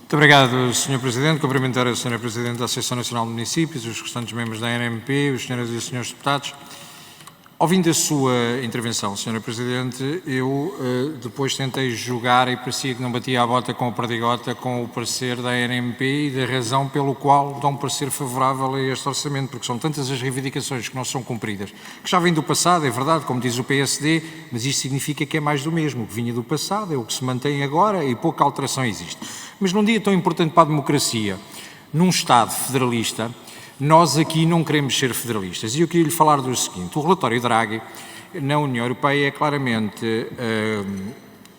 Muito obrigado, Sr. Presidente. Cumprimentar a Sra. Presidente da Associação Nacional de Municípios, os restantes membros da ANMP, os senhoras e os senhores deputados. Ouvindo a sua intervenção, Sra. Presidente, eu depois tentei jogar e parecia que não batia a bota com o perdigota com o parecer da ANMP e da razão pelo qual dá um parecer favorável a este orçamento, porque são tantas as reivindicações que não são cumpridas, que já vêm do passado, é verdade, como diz o PSD, mas isto significa que é mais do mesmo. O que vinha do passado é o que se mantém agora e pouca alteração existe. Mas num dia tão importante para a democracia, num Estado federalista, nós aqui não queremos ser federalistas. E eu queria lhe falar do seguinte: o relatório Draghi na União Europeia é claramente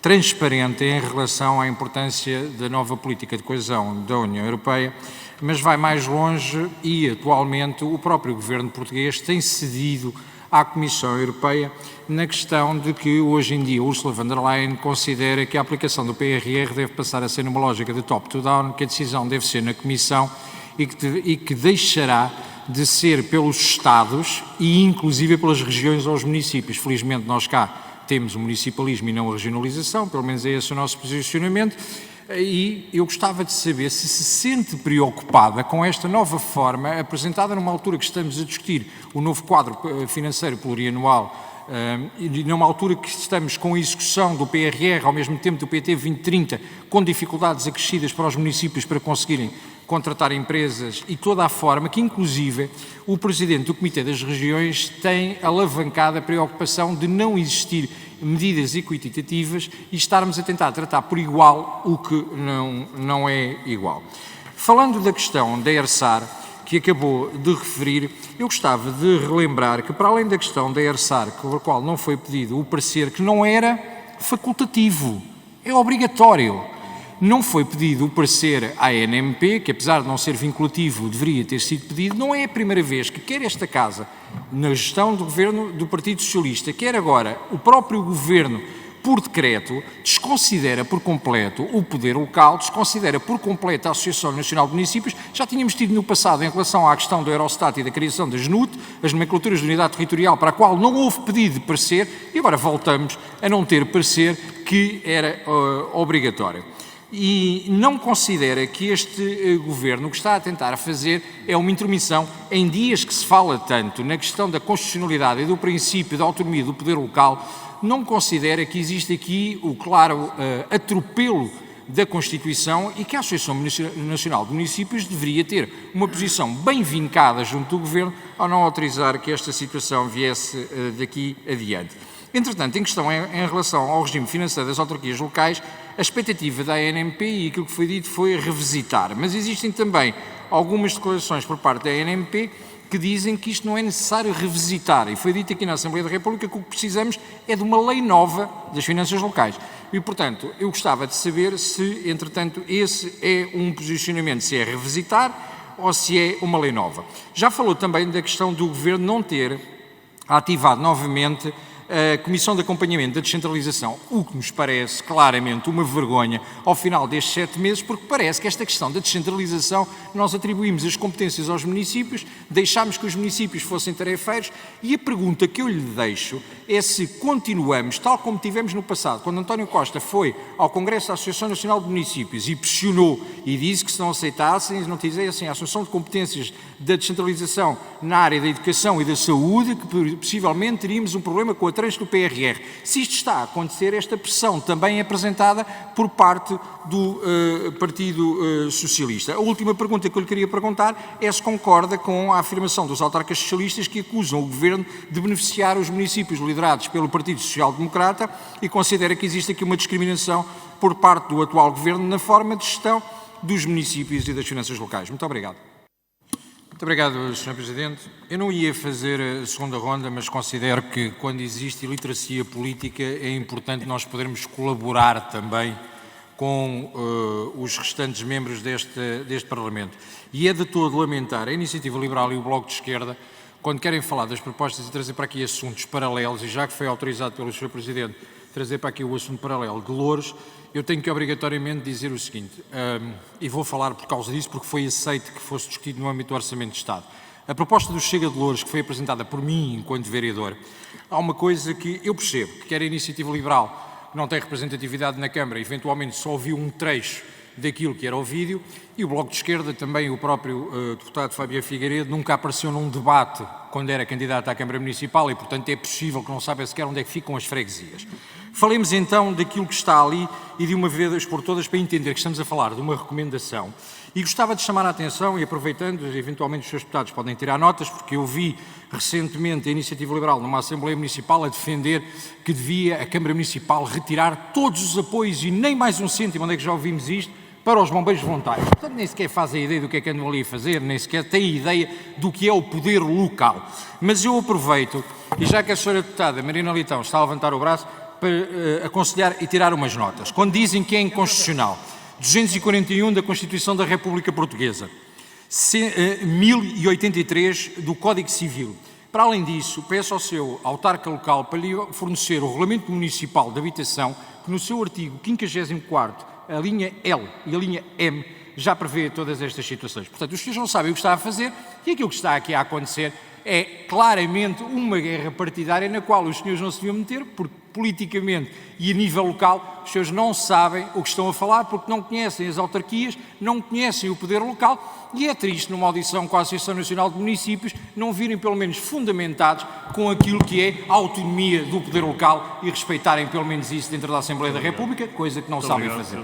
transparente em relação à importância da nova política de coesão da União Europeia, mas vai mais longe e, atualmente, o próprio governo português tem cedido à Comissão Europeia na questão de que, hoje em dia, Ursula von der Leyen considera que a aplicação do PRR deve passar a ser numa lógica de top-to-down, que a decisão deve ser na Comissão e que deixará de ser pelos Estados e inclusive pelas regiões ou os municípios. Felizmente nós cá temos o municipalismo e não a regionalização, pelo menos é esse o nosso posicionamento, e eu gostava de saber se se sente preocupada com esta nova forma apresentada numa altura que estamos a discutir o novo quadro financeiro plurianual e numa altura que estamos com a execução do PRR, ao mesmo tempo do PT 2030, com dificuldades acrescidas para os municípios para conseguirem contratar empresas e toda a forma que, inclusive, o Presidente do Comitê das Regiões tem alavancado a preocupação de não existir medidas equitativas e estarmos a tentar tratar por igual o que não é igual. Falando da questão da ERSAR, que acabou de referir, eu gostava de relembrar que, para além da questão da ERSAR, com a qual não foi pedido o parecer, que não era facultativo, é obrigatório. Não foi pedido o parecer à ANMP, que apesar de não ser vinculativo, deveria ter sido pedido. Não é a primeira vez que quer esta Casa, na gestão do governo do Partido Socialista, quer agora o próprio governo, por decreto, desconsidera por completo o poder local, desconsidera por completo a Associação Nacional de Municípios. Já tínhamos tido no passado, em relação à questão do Eurostat e da criação da GNUT, as nomenclaturas de unidade territorial, para a qual não houve pedido de parecer, e agora voltamos a não ter parecer, que era obrigatório. E não considera que este governo o que está a tentar fazer é uma intromissão em dias que se fala tanto na questão da constitucionalidade e do princípio da autonomia do poder local, não considera que existe aqui o claro atropelo da Constituição e que a Associação Nacional de Municípios deveria ter uma posição bem vincada junto do governo ao não autorizar que esta situação viesse daqui adiante. Entretanto, em questão em relação ao regime financeiro das autarquias locais, a expectativa da ANMP e aquilo que foi dito foi revisitar, mas existem também algumas declarações por parte da ANMP que dizem que isto não é necessário revisitar, e foi dito aqui na Assembleia da República que o que precisamos é de uma lei nova das finanças locais. E, portanto, eu gostava de saber se, entretanto, esse é um posicionamento, se é revisitar ou se é uma lei nova. Já falou também da questão do Governo não ter ativado novamente a Comissão de Acompanhamento da Descentralização, o que nos parece claramente uma vergonha ao final destes 7 meses, porque parece que esta questão da descentralização nós atribuímos as competências aos municípios, deixámos que os municípios fossem tarefeiros, e a pergunta que eu lhe deixo é se continuamos, tal como tivemos no passado, quando António Costa foi ao Congresso da Associação Nacional de Municípios e pressionou e disse que se não aceitassem, não tivessem a assunção de competências da descentralização na área da educação e da saúde, que possivelmente teríamos um problema com a do PRR. Se isto está a acontecer, esta pressão também é apresentada por parte do Partido Socialista. A última pergunta que eu lhe queria perguntar é se concorda com a afirmação dos autarcas socialistas que acusam o Governo de beneficiar os municípios liderados pelo Partido Social Democrata e considera que existe aqui uma discriminação por parte do atual Governo na forma de gestão dos municípios e das finanças locais. Muito obrigado. Muito obrigado, Sr. Presidente. Eu não ia fazer a segunda ronda, mas considero que quando existe iliteracia política é importante nós podermos colaborar também com os restantes membros deste Parlamento. E é de todo lamentar a Iniciativa Liberal e o Bloco de Esquerda, quando querem falar das propostas e trazer para aqui assuntos paralelos, e já que foi autorizado pelo Sr. Presidente trazer para aqui o assunto paralelo de Loures, eu tenho que obrigatoriamente dizer o seguinte, e vou falar por causa disso, porque foi aceito que fosse discutido no âmbito do Orçamento de Estado. A proposta do Chega de Loures, que foi apresentada por mim enquanto vereador, há uma coisa que eu percebo, que quer a Iniciativa Liberal não tem representatividade na Câmara, eventualmente só ouviu um trecho daquilo que era o vídeo, e o Bloco de Esquerda, também o próprio deputado Fábio Figueiredo, nunca apareceu num debate quando era candidato à Câmara Municipal e, portanto, é possível que não saiba sequer onde é que ficam as freguesias. Falemos então daquilo que está ali e de uma vez por todas para entender que estamos a falar de uma recomendação. E gostava de chamar a atenção, e aproveitando, eventualmente os seus deputados podem tirar notas, porque eu vi recentemente a Iniciativa Liberal numa Assembleia Municipal a defender que devia a Câmara Municipal retirar todos os apoios e nem mais um cêntimo, onde é que já ouvimos isto, para os bombeiros voluntários. Portanto, nem sequer fazem a ideia do que é que andam ali a fazer, nem sequer têm ideia do que é o poder local. Mas eu aproveito, e já que a senhora deputada Marina Leitão está a levantar o braço, para aconselhar e tirar umas notas. Quando dizem que é inconstitucional, 241 da Constituição da República Portuguesa, 1083 do Código Civil. Para além disso, peço ao seu autarca local para lhe fornecer o Regulamento Municipal de Habitação, que no seu artigo 54º, a linha L e a linha M, já prevê todas estas situações. Portanto, os senhores não sabem o que está a fazer e aquilo que está aqui a acontecer é claramente uma guerra partidária na qual os senhores não se deviam meter, porque politicamente e a nível local os senhores não sabem o que estão a falar, porque não conhecem as autarquias, não conhecem o poder local, e é triste numa audição com a Associação Nacional de Municípios não virem pelo menos fundamentados com aquilo que é a autonomia do poder local e respeitarem pelo menos isso dentro da Assembleia da República, coisa que não sabem fazer.